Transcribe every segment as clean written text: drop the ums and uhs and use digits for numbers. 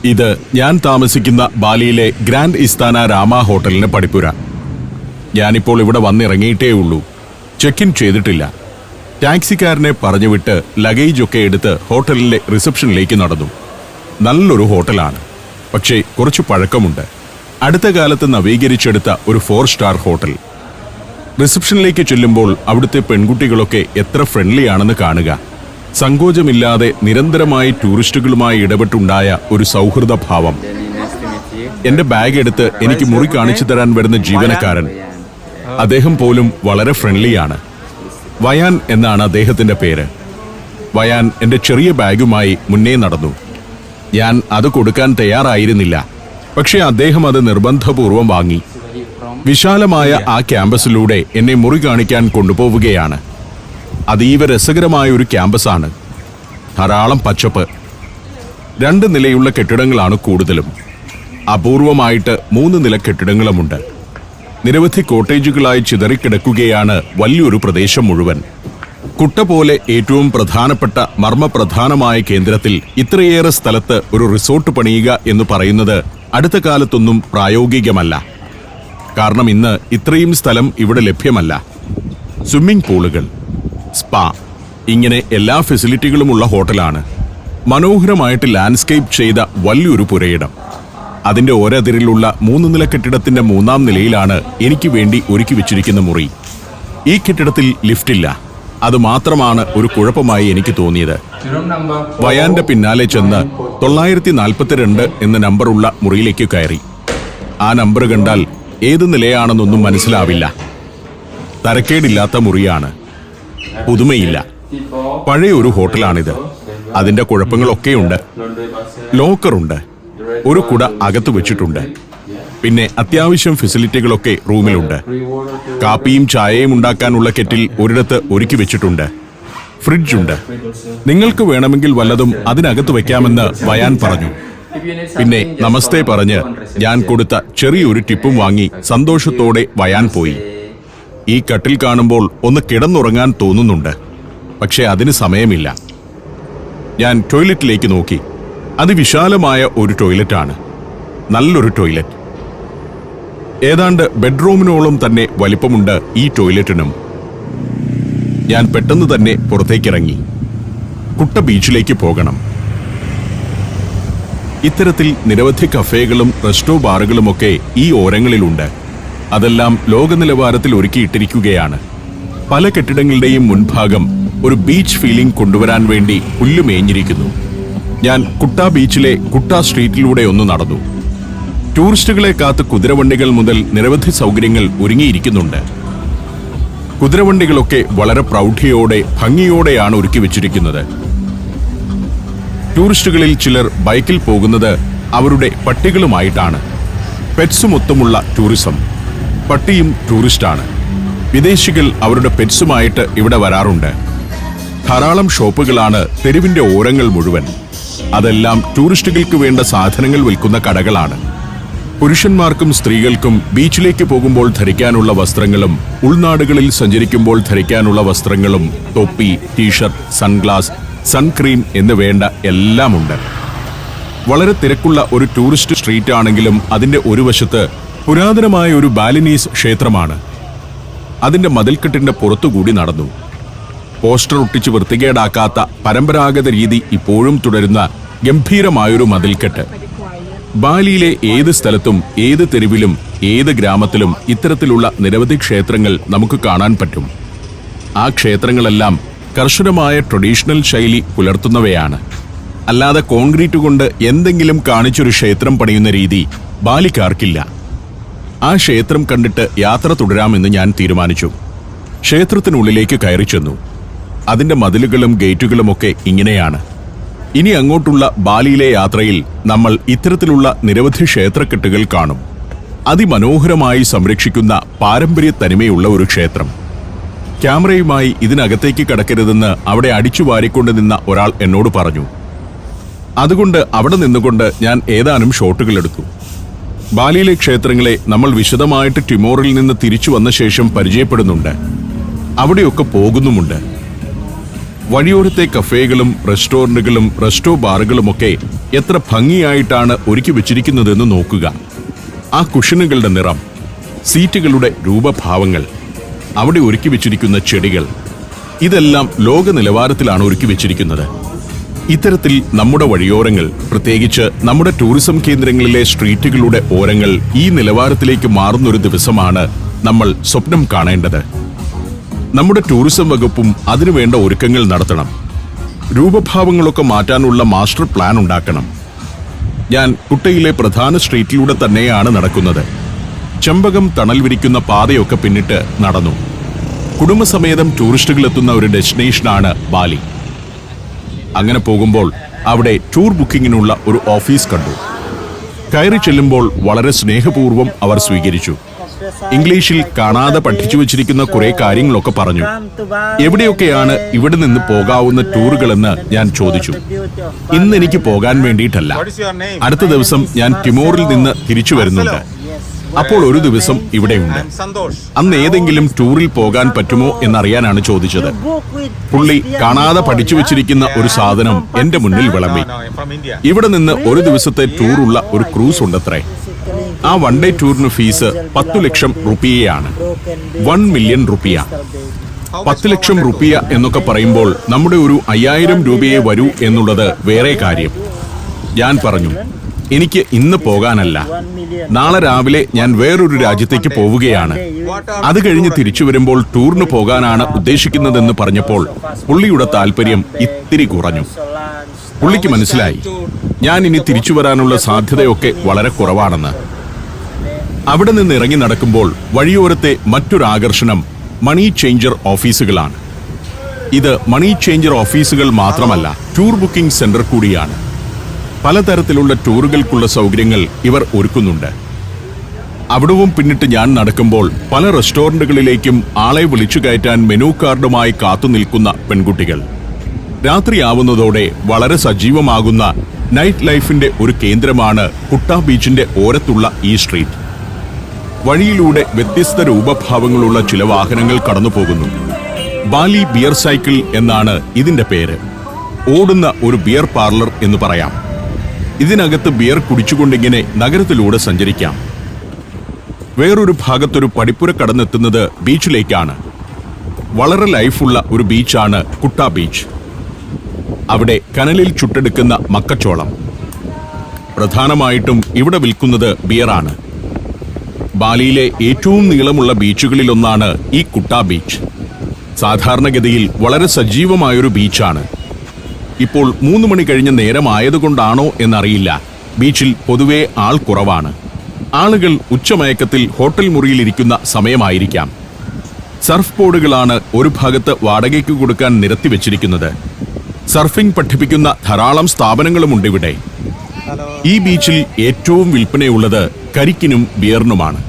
ഇത് ഞാൻ താമസിക്കുന്ന ബാലിയിലെ ഗ്രാൻഡ് ഇസ്താന രാമ ഹോട്ടലിന് പടിപ്പുര. ഞാനിപ്പോൾ ഇവിടെ വന്നിറങ്ങിയിട്ടേ ഉള്ളൂ. ചെക്ക് ഇൻ ചെയ്തിട്ടില്ല. ടാക്സിക്കാരനെ പറഞ്ഞുവിട്ട് ലഗേജൊക്കെ എടുത്ത് ഹോട്ടലിലെ റിസപ്ഷനിലേക്ക് നടന്നു. നല്ലൊരു ഹോട്ടലാണ്, പക്ഷേ കുറച്ച് പഴക്കമുണ്ട്. അടുത്ത കാലത്ത് നവീകരിച്ചെടുത്ത ഒരു 4 സ്റ്റാർ ഹോട്ടൽ. റിസപ്ഷനിലേക്ക് ചെല്ലുമ്പോൾ അവിടുത്തെ പെൺകുട്ടികളൊക്കെ എത്ര ഫ്രണ്ട്ലി ആണെന്ന് കാണുക. സങ്കോചമില്ലാതെ നിരന്തരമായി ടൂറിസ്റ്റുകളുമായി ഇടപെട്ടുണ്ടായ ഒരു സൗഹൃദ ഭാവം. എന്റെ ബാഗ് എടുത്ത് എനിക്ക് മുറി കാണിച്ചു തരാൻ വരുന്ന ജീവനക്കാരൻ, അദ്ദേഹം പോലും വളരെ ഫ്രണ്ട്ലിയാണ്. വയാൻ എന്നാണ് അദ്ദേഹത്തിന്റെ പേര്. വയാൻ എന്റെ ചെറിയ ബാഗുമായി മുന്നേ നടന്നു. ഞാൻ അത് കൊടുക്കാൻ തയ്യാറായിരുന്നില്ല, പക്ഷേ അദ്ദേഹം അത് നിർബന്ധപൂർവം വാങ്ങി. വിശാലമായ ആ ക്യാമ്പസിലൂടെ എന്നെ മുറി കാണിക്കാൻ കൊണ്ടുപോവുകയാണ്. അതീവ രസകരമായ ഒരു ക്യാമ്പസാണ്. ധാരാളം പച്ചപ്പ്. 2 നിലയുള്ള കെട്ടിടങ്ങളാണ് കൂടുതലും. അപൂർവമായിട്ട് 3 നില കെട്ടിടങ്ങളുമുണ്ട്. നിരവധി കോട്ടേജുകളായി ചിതറിക്കിടക്കുകയാണ് വലിയൊരു പ്രദേശം മുഴുവൻ. കുട്ട പോലെ ഏറ്റവും പ്രധാനപ്പെട്ട മർമ്മപ്രധാനമായ കേന്ദ്രത്തിൽ ഇത്രയേറെ സ്ഥലത്ത് ഒരു റിസോർട്ട് പണിയുക എന്ന് പറയുന്നത് അടുത്ത കാലത്തൊന്നും പ്രായോഗികമല്ല. കാരണം ഇന്ന് ഇത്രയും സ്ഥലം ഇവിടെ ലഭ്യമല്ല. സ്വിമ്മിംഗ് പൂളുകൾ, സ്പാ, ഇങ്ങനെ എല്ലാ ഫെസിലിറ്റികളുമുള്ള ഹോട്ടലാണ്. മനോഹരമായിട്ട് ലാൻഡ്സ്കേപ്പ് ചെയ്ത വലിയൊരു പുരയിടം. അതിന്റെ ഒരതിരിലുള്ള 3 നില കെട്ടിടത്തിന്റെ 3-ാം നിലയിലാണ് എനിക്ക് വേണ്ടി ഒരുക്കി വെച്ചിരിക്കുന്ന മുറി. ഈ കെട്ടിടത്തിൽ ലിഫ്റ്റില്ല. അത് മാത്രമാണ് ഒരു കുഴപ്പമായി എനിക്ക് തോന്നിയത്. വയാന്റെ പിന്നാലെ ചെന്ന് 942 എന്ന നമ്പറുള്ള മുറിയിലേക്ക് കയറി. ആ നമ്പർ കണ്ടാൽ ഏത് നിലയാണെന്നൊന്നും മനസ്സിലാവില്ല. തരക്കേടില്ലാത്ത മുറിയാണ്. പുതുമയില്ല. പഴയ ഒരു ഹോട്ടലാണിത്. അതിന്റെ കുഴപ്പങ്ങളൊക്കെയുണ്ട്. ലോക്കറുണ്ട്. ഒരു കുട അകത്ത് വെച്ചിട്ടുണ്ട്. പിന്നെ അത്യാവശ്യം ഫെസിലിറ്റികളൊക്കെ റൂമിലുണ്ട്. കാപ്പിയും ചായയും ഉണ്ടാക്കാനുള്ള കെറ്റിൽ ഒരിടത്ത് ഒരുക്കി വെച്ചിട്ടുണ്ട്. ഫ്രിഡ്ജുണ്ട്. നിങ്ങൾക്ക് വേണമെങ്കിൽ വല്ലതും അതിനകത്ത് വെക്കാമെന്ന് വയാൻ പറഞ്ഞു. പിന്നെ നമസ്തേ പറഞ്ഞ് ഞാൻ കൊടുത്ത ചെറിയൊരു ടിപ്പും വാങ്ങി സന്തോഷത്തോടെ വയാൻ പോയി. ഈ കട്ടിൽ കാണുമ്പോൾ ഒന്ന് കിടന്നുറങ്ങാൻ തോന്നുന്നുണ്ട്, പക്ഷെ അതിന് സമയമില്ല. ഞാൻ ടോയ്ലറ്റിലേക്ക് നോക്കി. അതിവിശാലമായ ഒരു ടോയ്ലറ്റാണ്. നല്ലൊരു ടോയ്ലറ്റ്. ഏതാണ്ട് ബെഡ്റൂമിനോളം തന്നെ വലിപ്പമുണ്ട് ഈ ടോയ്ലറ്റിനും. ഞാൻ പെട്ടെന്ന് തന്നെ പുറത്തേക്കിറങ്ങി. കുട്ട ബീച്ചിലേക്ക് പോകണം. ഇത്തരത്തിൽ നിരവധി കഫേകളും റെസ്റ്റോ ബാറുകളുമൊക്കെ ഈ ഓരങ്ങളിലുണ്ട്. അതെല്ലാം ലോക നിലവാരത്തിൽ ഒരുക്കിയിട്ടിരിക്കുകയാണ്. പല കെട്ടിടങ്ങളുടെയും മുൻഭാഗം ഒരു ബീച്ച് ഫീലിംഗ് കൊണ്ടുവരാൻ വേണ്ടി പുല്ലുമേഞ്ഞിരിക്കുന്നു. ഞാൻ കുട്ട ബീച്ചിലെ കുട്ട സ്ട്രീറ്റിലൂടെ ഒന്ന് നടന്നു. ടൂറിസ്റ്റുകളെ കാത്ത് കുതിരവണ്ടികൾ മുതൽ നിരവധി സൗകര്യങ്ങൾ ഒരുങ്ങിയിരിക്കുന്നുണ്ട്. കുതിരവണ്ടികളൊക്കെ വളരെ പ്രൗഢിയോടെ ഭംഗിയോടെയാണ് ഒരുക്കി വെച്ചിരിക്കുന്നത്. ടൂറിസ്റ്റുകളിൽ ചിലർ ബൈക്കിൽ പോകുന്നത് അവരുടെ പട്ടികളുമായിട്ടാണ്. പെറ്റ്സുമൊത്തമുള്ള ടൂറിസം. പട്ടിയും ടൂറിസ്റ്റാണ്. വിദേശികൾ അവരുടെ പെറ്റ്സുമായിട്ട് ഇവിടെ വരാറുണ്ട്. ധാരാളം ഷോപ്പുകളാണ് തെരുവിന്റെ ഓരങ്ങൾ മുഴുവൻ. അതെല്ലാം ടൂറിസ്റ്റുകൾക്ക് വേണ്ട സാധനങ്ങൾ വിൽക്കുന്ന കടകളാണ്. പുരുഷന്മാർക്കും സ്ത്രീകൾക്കും ബീച്ചിലേക്ക് പോകുമ്പോൾ ധരിക്കാനുള്ള വസ്ത്രങ്ങളും ഉൾനാടുകളിൽ സഞ്ചരിക്കുമ്പോൾ ധരിക്കാനുള്ള വസ്ത്രങ്ങളും തൊപ്പി, ടീഷർട്ട്, സൺഗ്ലാസ്, സൺക്രീം എന്ന് വേണ്ട എല്ലാമുണ്ട്. വളരെ തിരക്കുള്ള ഒരു ടൂറിസ്റ്റ് സ്ട്രീറ്റ് ആണെങ്കിലും അതിന്റെ ഒരു വശത്ത് പുരാതനമായ ഒരു ബാലിനീസ് ക്ഷേത്രമാണ്. അതിന്റെ മതിൽക്കെട്ടിന്റെ പുറത്തുകൂടി നടന്നു. പോസ്റ്റർ ഒട്ടിച്ച് വൃത്തികേടാക്കാത്ത പരമ്പരാഗത രീതി ഇപ്പോഴും തുടരുന്ന ഗംഭീരമായൊരു മതിൽക്കെട്ട്. ബാലിയിലെ ഏത് സ്ഥലത്തും ഏത് തെരുവിലും ഏത് ഗ്രാമത്തിലും ഇത്തരത്തിലുള്ള നിരവധി ക്ഷേത്രങ്ങൾ നമുക്ക് കാണാൻ പറ്റും. ആ ക്ഷേത്രങ്ങളെല്ലാം കർശനമായ ട്രഡീഷണൽ ശൈലി പുലർത്തുന്നവയാണ്. അല്ലാതെ കോൺക്രീറ്റ് കൊണ്ട് എന്തെങ്കിലും കാണിച്ചൊരു ക്ഷേത്രം പണിയുന്ന രീതി ബാലിക്കാർക്കില്ല. ആ ക്ഷേത്രം കണ്ടിട്ട് യാത്ര തുടരാമെന്ന് ഞാൻ തീരുമാനിച്ചു. ക്ഷേത്രത്തിനുള്ളിലേക്ക് കയറി ചെന്നു. അതിന്റെ മതിലുകളും ഗേറ്റുകളുമൊക്കെ ഇങ്ങനെയാണ്. ഇനി അങ്ങോട്ടുള്ള ബാലിയിലെ യാത്രയിൽ നമ്മൾ ഇത്തരത്തിലുള്ള നിരവധി ക്ഷേത്രക്കെട്ടുകൾ കാണും. അതിമനോഹരമായി സംരക്ഷിക്കുന്ന പാരമ്പര്യ തനിമയുള്ള ഒരു ക്ഷേത്രം. ക്യാമറയുമായി ഇതിനകത്തേക്ക് കടക്കരുതെന്ന് അവിടെ അടിച്ചു വാരിക്കൊണ്ട് നിന്ന ഒരാൾ എന്നോട് പറഞ്ഞു. അതുകൊണ്ട് അവിടെ നിന്നുകൊണ്ട് ഞാൻ ഏതാനും ഷോട്ടുകൾ എടുത്തു. ബാലിയിലെ ക്ഷേത്രങ്ങളെ നമ്മൾ വിശദമായിട്ട് ടിമോറിൽ നിന്ന് തിരിച്ചു വന്ന ശേഷം പരിചയപ്പെടുന്നുണ്ട്. അവിടെയൊക്കെ പോകുന്നുമുണ്ട്. വഴിയോരത്തെ കഫേകളും റെസ്റ്റോറന്റുകളും റെസ്റ്റോ ബാറുകളുമൊക്കെ എത്ര ഭംഗിയായിട്ടാണ് ഒരുക്കി വെച്ചിരിക്കുന്നതെന്ന് നോക്കുക. ആ കുഷനുകളുടെ നിറം, സീറ്റുകളുടെ രൂപഭാവങ്ങൾ, അവിടെ ഒരുക്കി വെച്ചിരിക്കുന്ന ചെടികൾ, ഇതെല്ലാം ലോക നിലവാരത്തിലാണ് ഒരുക്കി വെച്ചിരിക്കുന്നത്. ഇത്തരത്തിൽ നമ്മുടെ വഴിയോരങ്ങൾ, പ്രത്യേകിച്ച് നമ്മുടെ ടൂറിസം കേന്ദ്രങ്ങളിലെ സ്ട്രീറ്റുകളുടെ ഓരങ്ങൾ ഈ നിലവാരത്തിലേക്ക് മാറുന്നൊരു ദിവസമാണ് നമ്മൾ സ്വപ്നം കാണേണ്ടത്. നമ്മുടെ ടൂറിസം വകുപ്പും അതിനുവേണ്ട ഒരുക്കങ്ങൾ നടത്തണം. രൂപഭാവങ്ങളൊക്കെ മാറ്റാനുള്ള മാസ്റ്റർ പ്ലാൻ ഉണ്ടാക്കണം. ഞാൻ കുട്ടയിലെ പ്രധാന സ്ട്രീറ്റിലൂടെ തന്നെയാണ് നടക്കുന്നത്. ചെമ്പകം തണൽ വിരിക്കുന്ന പാതയൊക്കെ പിന്നിട്ട് നടന്നു. കുടുംബസമേതം ടൂറിസ്റ്റുകൾ എത്തുന്ന ഒരു ഡെസ്റ്റിനേഷനാണ് ബാലി. അങ്ങനെ പോകുമ്പോൾ അവിടെ ടൂർ ബുക്കിങ്ങിനുള്ള ഒരു ഓഫീസ് കണ്ടു. കയറി ചെല്ലുമ്പോൾ വളരെ സ്നേഹപൂർവ്വം അവർ സ്വീകരിച്ചു. ഇംഗ്ലീഷിൽ കാണാതെ പഠിച്ചു വച്ചിരിക്കുന്ന കുറെ കാര്യങ്ങളൊക്കെ പറഞ്ഞു. എവിടെയൊക്കെയാണ് ഇവിടെ നിന്ന് പോകാവുന്ന ടൂറുകളെന്ന് ഞാൻ ചോദിച്ചു. ഇന്ന് എനിക്ക് പോകാൻ വേണ്ടിയിട്ടല്ല, അടുത്ത ദിവസം ഞാൻ ടിമോറിൽ നിന്ന് തിരിച്ചു വരുന്നുണ്ട്. അപ്പോൾ ഒരു ദിവസം ഇവിടെയുണ്ട്. അന്ന് ഏതെങ്കിലും ടൂറിൽ പോകാൻ പറ്റുമോ എന്നറിയാനാണ് ചോദിച്ചത്. പുള്ളി കാണാതെ പഠിച്ചു വച്ചിരിക്കുന്ന ഒരു സാധനം എന്റെ മുന്നിൽ വിളമ്പി. ഇവിടെ നിന്ന് ഒരു ദിവസത്തെ ടൂറുള്ള ഒരു ക്രൂസ് ഉണ്ടത്രേ. ആ വൺ ഡേ ടൂറിന് ഫീസ് 10 ലക്ഷം റുപ്പിയയാണ്. 1 മില്യൺ റുപ്പിയ. 10 ലക്ഷം റുപ്പിയ എന്നൊക്കെ പറയുമ്പോൾ നമ്മുടെ ഒരു 5000 രൂപയെ വരൂ എന്നുള്ളത് വേറെ കാര്യം. ഞാൻ പറഞ്ഞു, എനിക്ക് ഇന്ന് പോകാനല്ല, നാളെ രാവിലെ ഞാൻ വേറൊരു രാജ്യത്തേക്ക് പോവുകയാണ്. അത് കഴിഞ്ഞ് തിരിച്ചു വരുമ്പോൾ ടൂറിന് പോകാനാണ് ഉദ്ദേശിക്കുന്നതെന്ന് പറഞ്ഞപ്പോൾ പുള്ളിയുടെ താല്പര്യം ഇത്തിരി കുറഞ്ഞു. പുള്ളിക്ക് മനസ്സിലായി ഞാൻ ഇനി തിരിച്ചു വരാനുള്ള സാധ്യതയൊക്കെ വളരെ കുറവാണെന്ന്. അവിടെ നിന്ന് ഇറങ്ങി നടക്കുമ്പോൾ വഴിയോരത്തെ മറ്റൊരു ആകർഷണം മണി ചേഞ്ചർ ഓഫീസുകളാണ്. ഇത് മണി ചേഞ്ചർ ഓഫീസുകൾ മാത്രമല്ല, ടൂർ ബുക്കിംഗ് സെന്റർ കൂടിയാണ്. പലതരത്തിലുള്ള ടൂറുകൾക്കുള്ള സൗകര്യങ്ങൾ ഇവർ ഒരുക്കുന്നുണ്ട്. അവിടവും പിന്നിട്ട് ഞാൻ നടക്കുമ്പോൾ പല റെസ്റ്റോറന്റുകളിലേക്കും ആളെ വിളിച്ചു കയറ്റാൻ മെനു കാർഡുമായി കാത്തുനിൽക്കുന്ന പെൺകുട്ടികൾ. രാത്രിയാവുന്നതോടെ വളരെ സജീവമാകുന്ന നൈറ്റ് ലൈഫിന്റെ ഒരു കേന്ദ്രമാണ് കുട്ട ബീച്ചിന്റെ ഓരത്തുള്ള ഈ സ്ട്രീറ്റ്. വഴിയിലൂടെ വ്യത്യസ്ത രൂപഭാവങ്ങളുള്ള ചില വാഹനങ്ങൾ കടന്നുപോകുന്നു. ബാലി ബിയർ സൈക്കിൾ എന്നാണ് ഇതിന്റെ പേര്. ഓടുന്ന ഒരു ബിയർ പാർലർ എന്ന് പറയാം. ഇതിനകത്ത് ബിയർ കുടിച്ചുകൊണ്ടിങ്ങനെ നഗരത്തിലൂടെ സഞ്ചരിക്കാം. വേറൊരു ഭാഗത്തൊരു പടിപ്പുര കടന്നെത്തുന്നത് ബീച്ചിലേക്കാണ്. വളരെ ലൈഫുള്ള ഒരു ബീച്ചാണ് കുട്ട ബീച്ച്. അവിടെ കനലിൽ ചുട്ടെടുക്കുന്ന മക്കച്ചോളം. പ്രധാനമായിട്ടും ഇവിടെ വിൽക്കുന്നത് ബിയറാണ്. ബാലിയിലെ ഏറ്റവും നീളമുള്ള ബീച്ചുകളിലൊന്നാണ് ഈ കുട്ട ബീച്ച്. സാധാരണഗതിയിൽ വളരെ സജീവമായൊരു ബീച്ചാണ്. ഇപ്പോൾ 3 മണി കഴിഞ്ഞ നേരമായതുകൊണ്ടാണോ എന്നറിയില്ല, ബീച്ചിൽ പൊതുവെ ആൾ കുറവാണ്. ആളുകൾ ഉച്ചമയക്കത്തിൽ ഹോട്ടൽ മുറിയിലിരിക്കുന്ന സമയമായിരിക്കാം. സർഫ് ബോർഡുകളാണ് ഒരു ഭാഗത്ത് വാടകയ്ക്ക് കൊടുക്കാൻ നിരത്തിവെച്ചിരിക്കുന്നത്. സർഫിംഗ് പഠിപ്പിക്കുന്ന ധാരാളം സ്ഥാപനങ്ങളുമുണ്ട് ഇവിടെ. ഈ ബീച്ചിൽ ഏറ്റവും വിൽപ്പനയുള്ളത് കരിക്കിനും ബിയറിനുമാണ്.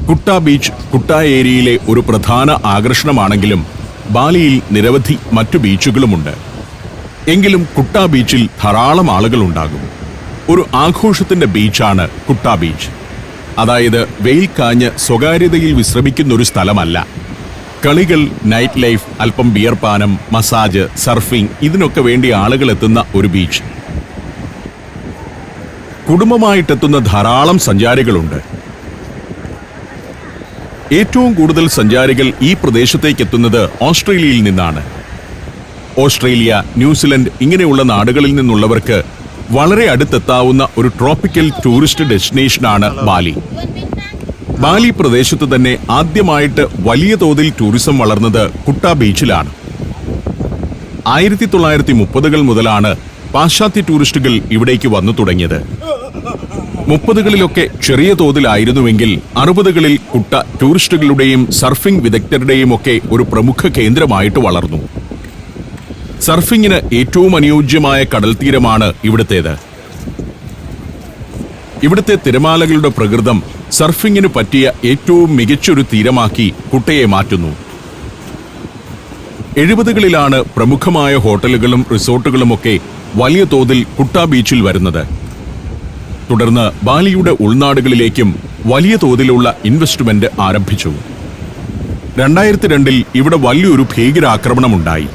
കുട്ട ബീച്ച് കുട്ട ഏരിയയിലെ ഒരു പ്രധാന ആകർഷണമാണെങ്കിലും ബാലിയിൽ നിരവധി മറ്റു ബീച്ചുകളുമുണ്ട്. എങ്കിലും കുട്ട ബീച്ചിൽ ധാരാളം ആളുകളുണ്ടാകും. ഒരു ആഘോഷത്തിന്റെ ബീച്ചാണ് കുട്ട ബീച്ച്. അതായത് വെയിൽ കാഞ്ഞ് സ്വകാര്യതയിൽ വിശ്രമിക്കുന്ന ഒരു സ്ഥലമല്ല. കളികൾ, നൈറ്റ് ലൈഫ്, അല്പം ബിയർ പാനം, മസാജ്, സർഫിംഗ്, ഇതിനൊക്കെ വേണ്ടി ആളുകൾ എത്തുന്ന ഒരു ബീച്ച്. കുടുംബമായിട്ടെത്തുന്ന ധാരാളം സഞ്ചാരികളുണ്ട്. ഏറ്റവും കൂടുതൽ സഞ്ചാരികൾ ഈ പ്രദേശത്തേക്ക് എത്തുന്നത് ഓസ്ട്രേലിയയിൽ നിന്നാണ്. ഓസ്ട്രേലിയ, ന്യൂസിലൻഡ് ഇങ്ങനെയുള്ള നാടുകളിൽ നിന്നുള്ളവർക്ക് വളരെ അടുത്തെത്താവുന്ന ഒരു ട്രോപ്പിക്കൽ ടൂറിസ്റ്റ് ഡെസ്റ്റിനേഷനാണ് ബാലി. ബാലി പ്രദേശത്ത് തന്നെ ആദ്യമായിട്ട് വലിയ തോതിൽ ടൂറിസം വളർന്നത് കുട്ട ബീച്ചിലാണ്. 1930കൾ മുതലാണ് പാശ്ചാത്യ ടൂറിസ്റ്റുകൾ ഇവിടേക്ക് വന്നു തുടങ്ങിയത്. 30കളിലൊക്കെ ചെറിയ തോതിലായിരുന്നുവെങ്കിൽ 60കളിൽ കുട്ട ടൂറിസ്റ്റുകളുടെയും സർഫിംഗ് വിദഗ്ധരുടെയും ഒക്കെ ഒരു പ്രമുഖ കേന്ദ്രമായിട്ട് വളർന്നു. സർഫിങ്ങിന് ഏറ്റവും അനുയോജ്യമായ കടൽത്തീരമാണ് ഇവിടുത്തേത്. ഇവിടുത്തെ തിരമാലകളുടെ പ്രകൃതം സർഫിങ്ങിന് പറ്റിയ ഏറ്റവും മികച്ചൊരു തീരമാക്കി കുട്ടയെ മാറ്റുന്നു. 70കളിലാണ് പ്രമുഖമായ ഹോട്ടലുകളും റിസോർട്ടുകളുമൊക്കെ വലിയ തോതിൽ കുട്ട ബീച്ചിൽ വരുന്നത്. തുടർന്ന് ബാലിയുടെ ഉൾനാടുകളിലേക്കും വലിയ തോതിലുള്ള ഇൻവെസ്റ്റ്മെന്റ് ആരംഭിച്ചു. 2002 ഇവിടെ വലിയൊരു ഭീകരാക്രമണമുണ്ടായി.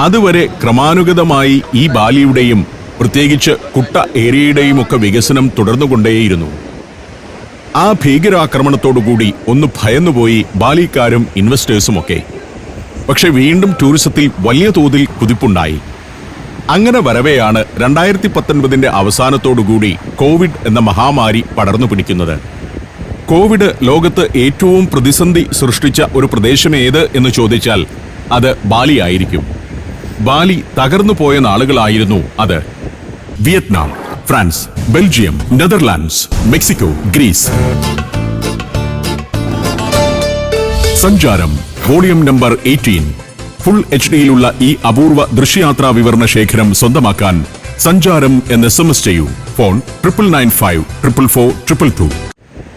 അതുവരെ ക്രമാനുഗതമായി ഈ ബാലിയുടെയും പ്രത്യേകിച്ച് കുട്ട ഏരിയയുടെയും ഒക്കെ വികസനം തുടർന്നുകൊണ്ടേയിരുന്നു. ആ ഭീകരാക്രമണത്തോടുകൂടി ഒന്ന് ഭയന്നുപോയി ബാലിക്കാരും ഇൻവെസ്റ്റേഴ്സുമൊക്കെ. പക്ഷെ വീണ്ടും ടൂറിസത്തിൽ വലിയ തോതിൽ കുതിപ്പുണ്ടായി. അങ്ങനെ വരവെയാണ് 2019 അവസാനത്തോടുകൂടി കോവിഡ് എന്ന മഹാമാരി പടർന്നു പിടിക്കുന്നത്. കോവിഡ് ലോകത്ത് ഏറ്റവും പ്രതിസന്ധി സൃഷ്ടിച്ച ഒരു പ്രദേശം ഏത് എന്ന് ചോദിച്ചാൽ അത് ബാലി ആയിരിക്കും. ബാലി തകർന്നു പോയ നാളുകളായിരുന്നു അത്. Vietnam, France, Belgium, Netherlands, Mexico, Greece. Sancharam volume number 18. Full HD-യിലുള്ള ഈ അപൂർവ ദൃശ്യയാത്രാ വിവരണ ശേഖരം സ്വന്തമാക്കാൻ സഞ്ചാരം എന്ന് SMS ചെയ്യൂ. ഫോൺ 9955444222.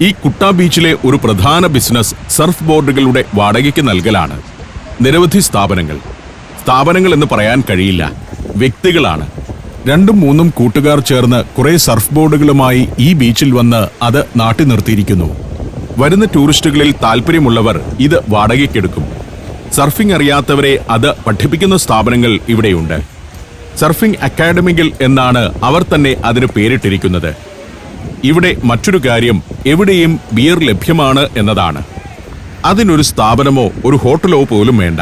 ഈ കുട്ട ബീച്ചിലെ ഒരു പ്രധാന ബിസിനസ് സർഫ് ബോർഡുകളുടെ വാടകയ്ക്ക് നൽകലാണ്. നിരവധി സ്ഥാപനങ്ങൾ എന്ന് പറയാൻ കഴിയില്ല, വ്യക്തികളാണ്. 2-3 കൂട്ടുകാർ ചേർന്ന് കുറെ സർഫ് ബോർഡുകളുമായി ഈ ബീച്ചിൽ വന്ന് അത് നാട്ടി നിർത്തിയിരിക്കുന്നു. വരുന്ന ടൂറിസ്റ്റുകളിൽ താല്പര്യമുള്ളവർ ഇത് വാടകയ്ക്കെടുക്കും. സർഫിംഗ് അറിയാത്തവരെ അത് പഠിപ്പിക്കുന്ന സ്ഥാപനങ്ങൾ ഇവിടെയുണ്ട്. സർഫിംഗ് അക്കാഡമികൾ എന്നാണ് അവർ തന്നെ അതിന് പേരിട്ടിരിക്കുന്നത്. ഇവിടെ മറ്റൊരു കാര്യം, എവിടെയും ബിയർ ലഭ്യമാണ് എന്നതാണ്. അതിനൊരു സ്ഥാപനമോ ഒരു ഹോട്ടലോ പോലും വേണ്ട.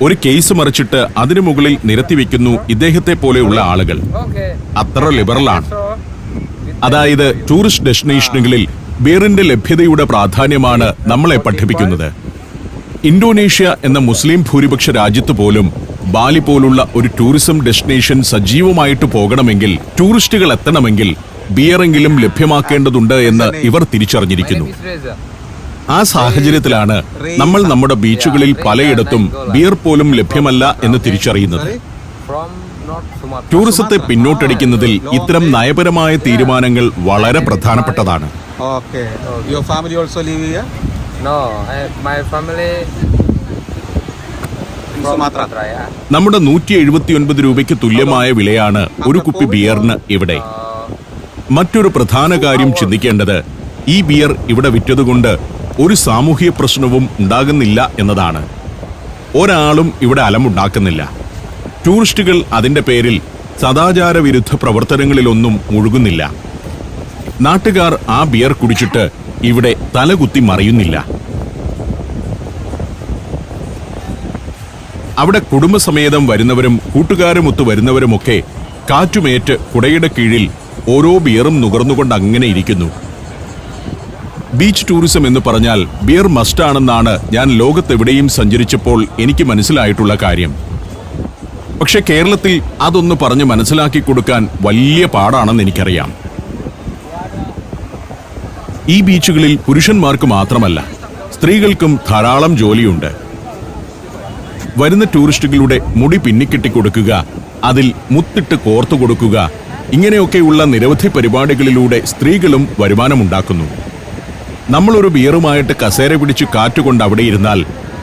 ഒരു കേസ് മറിച്ചിട്ട് അതിനു മുകളിൽ നിരത്തിവെക്കുന്നു ഇദ്ദേഹത്തെ പോലെയുള്ള ആളുകൾ. അത്ര ലിബറലാണ്. അതായത് ടൂറിസ്റ്റ് ഡെസ്റ്റിനേഷനുകളിൽ ബിയറിന്റെ ലഭ്യതയുടെ പ്രാധാന്യമാണ് നമ്മളെ പഠിപ്പിക്കുന്നത്. ഇന്തോനേഷ്യ എന്ന മുസ്ലിം ഭൂരിപക്ഷ രാജ്യത്ത് പോലും ബാലി പോലുള്ള ഒരു ടൂറിസം ഡെസ്റ്റിനേഷൻ സജീവമായിട്ട് പോകണമെങ്കിൽ, ടൂറിസ്റ്റുകൾ എത്തണമെങ്കിൽ ബിയറെങ്കിലും ലഭ്യമാക്കേണ്ടതുണ്ട് എന്ന് ഇവർ തിരിച്ചറിഞ്ഞിരിക്കുന്നു. ആ സാഹചര്യത്തിലാണ് നമ്മൾ നമ്മുടെ ബീച്ചുകളിൽ പലയിടത്തും ബിയർ പോലും ലഭ്യമല്ല എന്ന് തിരിച്ചറിയുന്നത്. ടൂറിസത്തെ പിന്നോട്ടടിക്കുന്നതിൽ ഇത്തരം നയപരമായ തീരുമാനങ്ങൾ വളരെ പ്രധാനപ്പെട്ടതാണ്. നമ്മുടെ 179 രൂപയ്ക്ക് തുല്യമായ വിലയാണ് ഒരു കുപ്പി ബിയറിന് ഇവിടെ. മറ്റൊരു പ്രധാന കാര്യം ചിന്തിക്കേണ്ടത്, ഈ ബിയർ ഇവിടെ വിറ്റതുകൊണ്ട് ഒരു സാമൂഹിക പ്രശ്നവും ഉണ്ടാകുന്നില്ല എന്നതാണ്. ഒരാളും ഇവിടെ അലമുണ്ടാക്കുന്നില്ല. ടൂറിസ്റ്റുകൾ അതിന്റെ പേരിൽ സദാചാര വിരുദ്ധ പ്രവർത്തനങ്ങളിലൊന്നും മുഴുകുന്നില്ല. നാട്ടുകാർ ആ ബിയർ കുടിച്ചിട്ട് ഇവിടെ തലകുത്തി മറിയുന്നില്ല. അവിടെ കുടുംബസമേതം വരുന്നവരും കൂട്ടുകാരുമൊത്തു വരുന്നവരുമൊക്കെ കാറ്റുമേറ്റ് കുടയുടെ കീഴിൽ ഓരോ ബിയറും നുകർന്നുകൊണ്ട് അങ്ങനെ ഇരിക്കുന്നു. ബീച്ച് ടൂറിസം എന്ന് പറഞ്ഞാൽ ബിയർ മസ്റ്റാണെന്നാണ് ഞാൻ ലോകത്തെവിടെയും സഞ്ചരിച്ചപ്പോൾ എനിക്ക് മനസ്സിലായിട്ടുള്ള കാര്യം. പക്ഷെ കേരളത്തിൽ അതൊന്ന് പറഞ്ഞ് മനസ്സിലാക്കി കൊടുക്കാൻ വലിയ പാടാണെന്ന് എനിക്കറിയാം. ഈ ബീച്ചുകളിൽ പുരുഷന്മാർക്ക് മാത്രമല്ല, സ്ത്രീകൾക്കും ധാരാളം ജോലിയുണ്ട്. വരുന്ന ടൂറിസ്റ്റുകളുടെ മുടി പിന്നിക്കെട്ടിക്കൊടുക്കുക, അതിൽ മുത്തിട്ട് കോർത്തു കൊടുക്കുക, ഇങ്ങനെയൊക്കെയുള്ള നിരവധി പരിപാടികളിലൂടെ സ്ത്രീകളും വരുമാനമുണ്ടാക്കുന്നു. നമ്മളൊരു ബിയറുമായിട്ട് കസേര പിടിച്ച് കാറ്റുകൊണ്ട് അവിടെ ഇരുന്നാൽ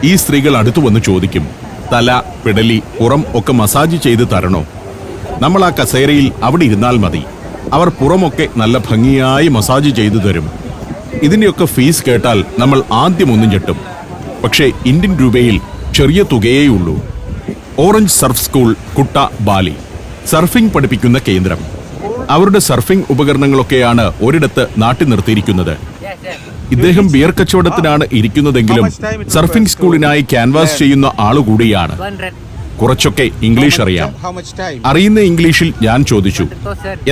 ഈ സ്ത്രീകൾ അടുത്തു വന്ന് ചോദിക്കും, തല, പിടലി, പുറം ഒക്കെ മസാജ് ചെയ്ത് തരണോ? നമ്മൾ ആ കസേരയിൽ അവിടെ ഇരുന്നാൽ മതി. അവർ പുറമൊക്കെ നല്ല ഭംഗിയായി മസാജ് ചെയ്തു തരും. ഇതിന്റെയൊക്കെ ഫീസ് കേട്ടാൽ നമ്മൾ ആദ്യം ഒന്നും ഞെട്ടും. പക്ഷേ ഇന്ത്യൻ രൂപയിൽ ചെറിയ തുകയേയുള്ളൂ. ഓറഞ്ച് സർഫ് സ്കൂൾ, കുട്ട, ബാലി. സർഫിംഗ് പഠിപ്പിക്കുന്ന കേന്ദ്രം. അവരുടെ സർഫിംഗ് ഉപകരണങ്ങളൊക്കെയാണ് ഒരിടത്ത് നാട്ടി നിർത്തിയിരിക്കുന്നത്. ഇദ്ദേഹം ബിയർ കച്ചവടത്തിനാണ് ഇരിക്കുന്നതെങ്കിലും സർഫിംഗ് സ്കൂളിനായി ക്യാൻവാസ് ചെയ്യുന്ന ആളുകൂടിയാണ്. കുറച്ചൊക്കെ ഇംഗ്ലീഷ് അറിയാം. അറിയുന്ന ഇംഗ്ലീഷിൽ ഞാൻ ചോദിച്ചു,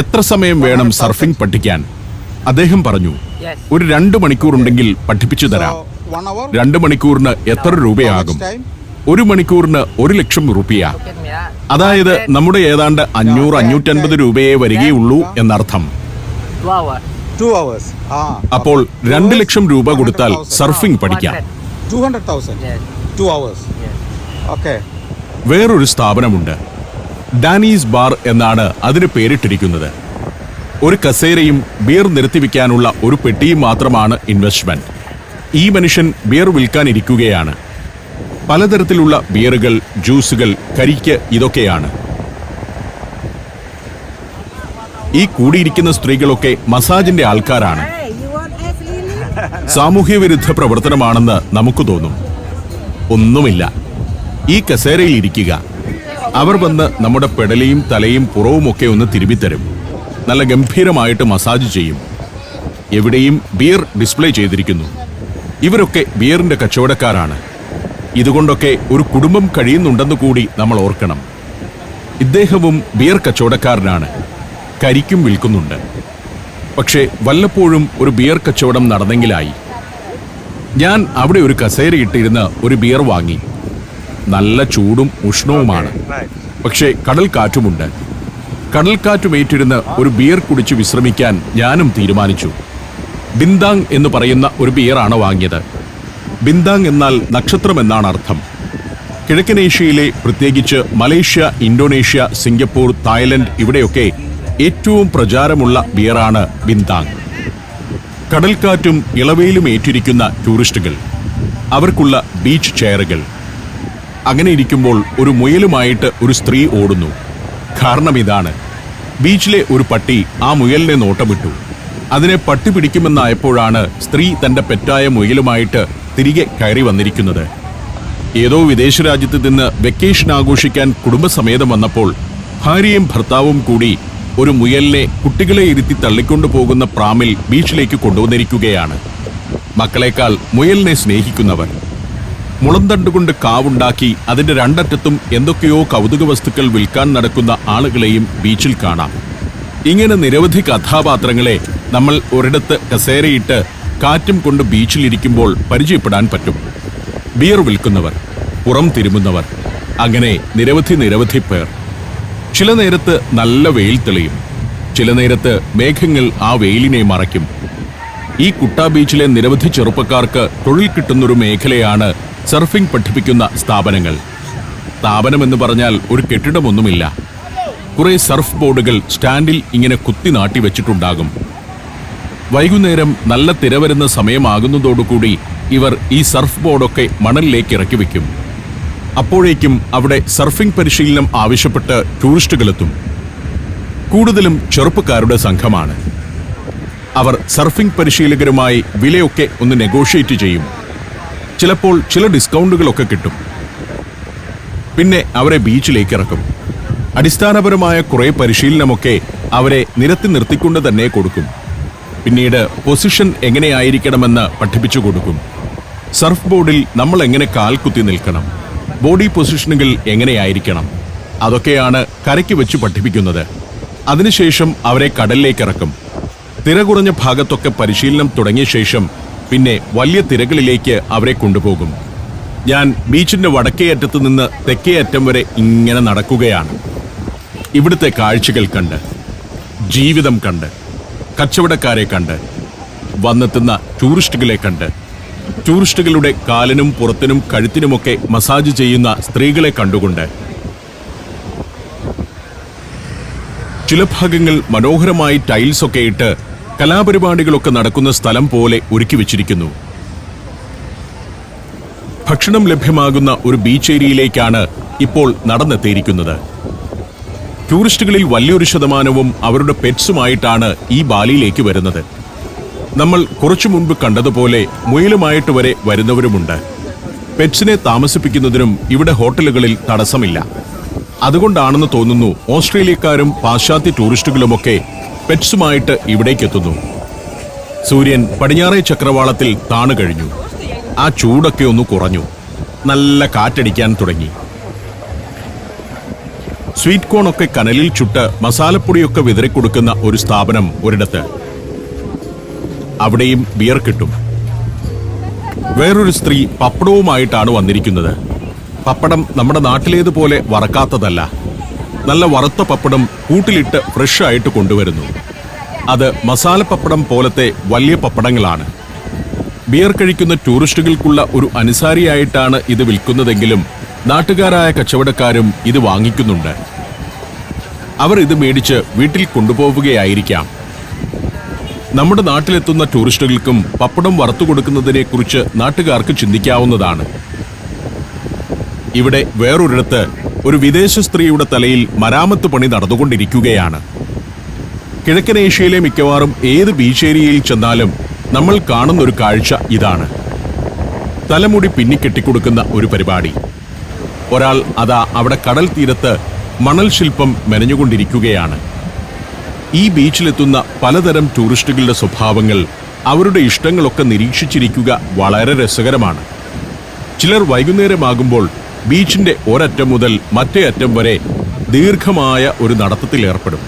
എത്ര സമയം വേണം സർഫിംഗ് പഠിക്കാൻ? അദ്ദേഹം പറഞ്ഞു, ഒരു 2 മണിക്കൂറുണ്ടെങ്കിൽ പഠിപ്പിച്ചു തരാം. 2 മണിക്കൂറിന് എത്ര രൂപയാകും? 1 മണിക്കൂറിന് 1 ലക്ഷം രൂപയ. അതായത് നമ്മുടെ ഏതാണ്ട് 500-550 രൂപയെ വരികയുള്ളൂ എന്നർത്ഥം. അപ്പോൾ 2 ലക്ഷം രൂപ കൊടുത്താൽ സർഫിംഗ് പഠിക്കാം. വേറൊരു സ്ഥാപനമുണ്ട്, ഡാനീസ് ബാർ എന്നാണ് അതിന് പേരിട്ടിരിക്കുന്നത്. ഒരു കസേരയും ബിയർ നിരത്തിവെക്കാനുള്ള ഒരു പെട്ടിയും മാത്രമാണ് ഇൻവെസ്റ്റ്മെന്റ്. ഈ മനുഷ്യൻ ബിയർ വിൽക്കാനിരിക്കുകയാണ്. പലതരത്തിലുള്ള ബിയറുകൾ, ജ്യൂസുകൾ, കരിക്ക്, ഇതൊക്കെയാണ്. ഈ കൂടിയിരിക്കുന്ന സ്ത്രീകളൊക്കെ മസാജിന്റെ ആൾക്കാരാണ്. സാമൂഹ്യ വിരുദ്ധ പ്രവർത്തനമാണെന്ന് നമുക്ക് തോന്നും. ഒന്നുമില്ല. ഈ കസേരയിൽ ഇരിക്കുക, അവർ വന്ന് നമ്മുടെ പെടലിയും തലയും പുറവുമൊക്കെ ഒന്ന് തിരുമ്മിത്തരും. നല്ല ഗംഭീരമായിട്ട് മസാജ് ചെയ്യും. എവിടെയും ബിയർ ഡിസ്പ്ലേ ചെയ്തിരിക്കുന്നു. ഇവരൊക്കെ ബിയറിന്റെ കച്ചവടക്കാരാണ്. ഇതുകൊണ്ടൊക്കെ ഒരു കുടുംബം കഴിയുന്നുണ്ടെന്ന് കൂടി നമ്മൾ ഓർക്കണം. ഇദ്ദേഹവും ബിയർ കച്ചവടക്കാരനാണ്. കരിക്കും വിൽക്കുന്നുണ്ട്. പക്ഷേ വല്ലപ്പോഴും ഒരു ബിയർ കച്ചവടം നടന്നെങ്കിലായി. ഞാൻ അവിടെ ഒരു കസേരയിട്ടിരുന്ന് ഒരു ബിയർ വാങ്ങി. നല്ല ചൂടും ഉഷ്ണവുമാണ്. പക്ഷേ കടൽ കാറ്റുമുണ്ട്. കടൽക്കാറ്റുമേറ്റിരുന്ന് ഒരു ബിയർ കുടിച്ച് വിശ്രമിക്കാൻ ഞാനും തീരുമാനിച്ചു. ബിന്ദാങ് എന്ന് പറയുന്ന ഒരു ബിയറാണ് വാങ്ങിയത്. ബിന്ദാങ് എന്നാൽ നക്ഷത്രം എന്നാണ് അർത്ഥം. കിഴക്കനേഷ്യയിലെ, പ്രത്യേകിച്ച് മലേഷ്യ, ഇന്തോനേഷ്യ, സിംഗപ്പൂർ, തായ്ലൻഡ് ഇവിടെയൊക്കെ ഏറ്റവും പ്രചാരമുള്ള ബിയറാണ് ബിന്ദാങ്. കടൽക്കാറ്റും ഇളവയിലും ഏറ്റിരിക്കുന്ന ടൂറിസ്റ്റുകൾ, അവർക്കുള്ള ബീച്ച് ചെയറുകൾ. അങ്ങനെ ഇരിക്കുമ്പോൾ ഒരു മുയലുമായിട്ട് ഒരു സ്ത്രീ ഓടുന്നു. കാരണം ഇതാണ്, ബീച്ചിലെ ഒരു പട്ടി ആ മുയലിനെ നോട്ടമിട്ടു. അതിനെ പട്ടി പിടിക്കുമെന്നായപ്പോഴാണ് സ്ത്രീ തന്റെ പെറ്റായ മുയലുമായിട്ട് തിരികെ കയറി വന്നിരിക്കുന്നത്. ഏതോ വിദേശ രാജ്യത്ത് നിന്ന് വെക്കേഷൻ ആഘോഷിക്കാൻ കുടുംബസമേതം വന്നപ്പോൾ ഭാര്യയും ഭർത്താവും കൂടി ഒരു മുയലിനെ കുട്ടികളെ ഇരുത്തി തള്ളിക്കൊണ്ടു പോകുന്ന പ്രാമിൽ ബീച്ചിലേക്ക് കൊണ്ടുവന്നിരിക്കുകയാണ്. മക്കളെക്കാൾ മുയലിനെ സ്നേഹിക്കുന്നവർ. മുളന്തണ്ടുകൊണ്ട് കാവുണ്ടാക്കി അതിന്റെ രണ്ടറ്റത്തും എന്തൊക്കെയോ കൗതുക വസ്തുക്കൾ വിൽക്കാൻ നടക്കുന്ന ആളുകളെയും ബീച്ചിൽ കാണാം. ഇങ്ങനെ നിരവധി കഥാപാത്രങ്ങളെ നമ്മൾ ഒരിടത്ത് കസേരയിട്ട് കാറ്റും കൊണ്ട് ബീച്ചിലിരിക്കുമ്പോൾ പരിചയപ്പെടാൻ പറ്റും. ബിയർ വിൽക്കുന്നവർ, പുറം തിരുമുന്നവർ, അങ്ങനെ നിരവധി പേർ. ചില നേരത്ത് നല്ല വെയിൽ തെളിയും. ചില നേരത്ത് മേഘങ്ങൾ ആ വെയിലിനെ മറയ്ക്കും. ഈ കുട്ടാ ബീച്ചിലെ നിരവധി ചെറുപ്പക്കാർക്ക് തൊഴിൽ കിട്ടുന്നൊരു മേഖലയാണ് സർഫിംഗ് പഠിപ്പിക്കുന്ന സ്ഥാപനങ്ങൾ. സ്ഥാപനമെന്ന് പറഞ്ഞാൽ ഒരു കെട്ടിടമൊന്നുമില്ല. കുറെ സർഫ് ബോർഡുകൾ സ്റ്റാൻഡിൽ ഇങ്ങനെ കുത്തി നാട്ടി വെച്ചിട്ടുണ്ടാകും. വൈകുന്നേരം നല്ല തിര വരുന്ന സമയമാകുന്നതോടുകൂടി ഇവർ ഈ സർഫ് ബോർഡൊക്കെ മണലിലേക്ക് ഇറക്കി വയ്ക്കും. അപ്പോഴേക്കും അവിടെ സർഫിംഗ് പരിശീലനം ആവശ്യപ്പെട്ട് ടൂറിസ്റ്റുകളെത്തും. കൂടുതലും ചെറുപ്പക്കാരുടെ സംഘമാണ്. അവർ സർഫിംഗ് പരിശീലകരുമായി വിലയൊക്കെ ഒന്ന് നെഗോഷിയേറ്റ് ചെയ്യും. ചിലപ്പോൾ ചില ഡിസ്കൗണ്ടുകളൊക്കെ കിട്ടും. പിന്നെ അവരെ ബീച്ചിലേക്ക് ഇറക്കും. അടിസ്ഥാനപരമായ കുറെ പരിശീലനമൊക്കെ അവരെ നിരത്തി നിർത്തിക്കൊണ്ട് തന്നെ കൊടുക്കും. പിന്നീട് പൊസിഷൻ എങ്ങനെയായിരിക്കണമെന്ന് പഠിപ്പിച്ചു കൊടുക്കും. സർഫ് ബോർഡിൽ നമ്മൾ എങ്ങനെ കാൽ കുത്തി നിൽക്കണം, ബോഡി പൊസിഷനുകൾ എങ്ങനെയായിരിക്കണം, അതൊക്കെയാണ് കരയ്ക്ക് വെച്ച് പഠിപ്പിക്കുന്നത്. അതിനുശേഷം അവരെ കടലിലേക്ക് ഇറക്കും. തിര കുറഞ്ഞ ഭാഗത്തൊക്കെ പരിശീലനം തുടങ്ങിയ ശേഷം പിന്നെ വലിയ തിരകളിലേക്ക് അവരെ കൊണ്ടുപോകും. ഞാൻ ബീച്ചിന്റെ വടക്കേ അറ്റത്ത് നിന്ന് തെക്കേ അറ്റം വരെ ഇങ്ങനെ നടക്കുകയാണ്. ഇവിടുത്തെ കാഴ്ചകൾ കണ്ട്, ജീവിതം കണ്ട്, കച്ചവടക്കാരെ കണ്ട്, വന്നെത്തുന്ന ടൂറിസ്റ്റുകളെ കണ്ട്, ടൂറിസ്റ്റുകളുടെ കാലിനും പുറത്തിനും കഴുത്തിനുമൊക്കെ മസാജ് ചെയ്യുന്ന സ്ത്രീകളെ കണ്ടുകൊണ്ട്. ചില ഭാഗങ്ങൾ മനോഹരമായി ടൈൽസൊക്കെ ഇട്ട് കലാപരിപാടികളൊക്കെ നടക്കുന്ന സ്ഥലം പോലെ ഒരുക്കി വെച്ചിരിക്കുന്നു. ഭക്ഷണം ലഭ്യമാകുന്ന ഒരു ബീച്ച് ഏരിയയിലേക്കാണ് ഇപ്പോൾ നടന്നെത്തിയിരിക്കുന്നത്. ടൂറിസ്റ്റുകളിൽ വലിയൊരു ശതമാനവും അവരുടെ പെറ്റ്സുമായിട്ടാണ് ഈ ബാലിയിലേക്ക് വരുന്നത്. നമ്മൾ കുറച്ചു മുൻപ് കണ്ടതുപോലെ മുയലുമായിട്ട് വരെ വരുന്നവരുമുണ്ട്. പെറ്റ്സിനെ താമസിപ്പിക്കുന്നതിനും ഇവിടെ ഹോട്ടലുകളിൽ തടസ്സമില്ല. അതുകൊണ്ടാണെന്ന് തോന്നുന്നു ഓസ്ട്രേലിയക്കാരും പാശ്ചാത്യ ടൂറിസ്റ്റുകളുമൊക്കെ പെറ്റ്സുമായിട്ട് ഇവിടേക്കെത്തുന്നു. സൂര്യൻ പടിഞ്ഞാറേ ചക്രവാളത്തിൽ താണു കഴിഞ്ഞു. ആ ചൂടൊക്കെ ഒന്ന് കുറഞ്ഞു. നല്ല കാറ്റടിക്കാൻ തുടങ്ങി. സ്വീറ്റ് കോണൊക്കെ കനലിൽ ചുട്ട് മസാലപ്പൊടിയൊക്കെ വിതറിക്കൊടുക്കുന്ന ഒരു സ്ഥാപനം ഒരിടത്ത്. അവിടെയും ബിയർ കിട്ടും. വേറൊരു സ്ത്രീ പപ്പടവുമായിട്ടാണ് വന്നിരിക്കുന്നത്. പപ്പടം നമ്മുടെ നാട്ടിലേതുപോലെ വറക്കാത്തതല്ല. നല്ല വറുത്ത പപ്പടം കൂട്ടിലിട്ട് ഫ്രഷ് ആയിട്ട് കൊണ്ടുവരുന്നു. അത് മസാല പപ്പടം പോലത്തെ വലിയ പപ്പടങ്ങളാണ്. ബിയർ കഴിക്കുന്ന ടൂറിസ്റ്റുകൾക്കുള്ള ഒരു അനുസാരിയായിട്ടാണ് ഇത് വിൽക്കുന്നതെങ്കിലും നാട്ടുകാരായ കച്ചവടക്കാരും ഇത് വാങ്ങിക്കുന്നുണ്ട്. അവർ ഇത് മേടിച്ച് വീട്ടിൽ കൊണ്ടുപോവുകയായിരിക്കാം. നമ്മുടെ നാട്ടിലെത്തുന്ന ടൂറിസ്റ്റുകൾക്കും പപ്പടം വറുത്തു കൊടുക്കുന്നതിനെ കുറിച്ച് നാട്ടുകാർക്ക് ചിന്തിക്കാവുന്നതാണ്. ഇവിടെ വേറൊരിടത്ത് ഒരു വിദേശ സ്ത്രീയുടെ തലയിൽ മരാമത്ത് പണി നടന്നുകൊണ്ടിരിക്കുകയാണ്. കിഴക്കനേഷ്യയിലെ മിക്കവാറും ഏത് ബീച്ച് ഏരിയയിൽ ചെന്നാലും നമ്മൾ കാണുന്ന ഒരു കാഴ്ച ഇതാണ്. തലമുടി പിന്നിക്കെട്ടിക്കൊടുക്കുന്ന ഒരു പരിപാടി. ഒരാൾ അതാ അവിടെ കടൽ തീരത്ത് മണൽ ശില്പം മെനഞ്ഞുകൊണ്ടിരിക്കുകയാണ്. ഈ ബീച്ചിലെത്തുന്ന പലതരം ടൂറിസ്റ്റുകളുടെ സ്വഭാവങ്ങൾ, അവരുടെ ഇഷ്ടങ്ങളൊക്കെ നിരീക്ഷിച്ചിരിക്കുക വളരെ രസകരമാണ്. ചിലർ വൈകുന്നേരമാകുമ്പോൾ ബീച്ചിന്റെ ഒരറ്റം മുതൽ മറ്റേ അറ്റം വരെ ദീർഘമായ ഒരു നടത്തത്തിൽ ഏർപ്പെടും.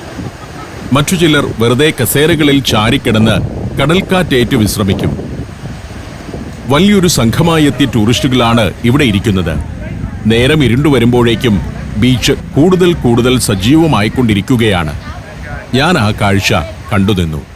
മറ്റു ചിലർ വെറുതെ കസേരകളിൽ ചാരിക്കിടന്ന് കടൽക്കാറ്റേറ്റ് വിശ്രമിക്കും. വലിയൊരു സംഘമായി എത്തിയ ടൂറിസ്റ്റുകളാണ് ഇവിടെ ഇരിക്കുന്നത്. നേരം ഇരുണ്ടു വരുമ്പോഴേക്കും ബീച്ച് കൂടുതൽ സജീവമായിക്കൊണ്ടിരിക്കുകയാണ്. ഞാൻ ആ കാഴ്ച കണ്ടുനിന്നു.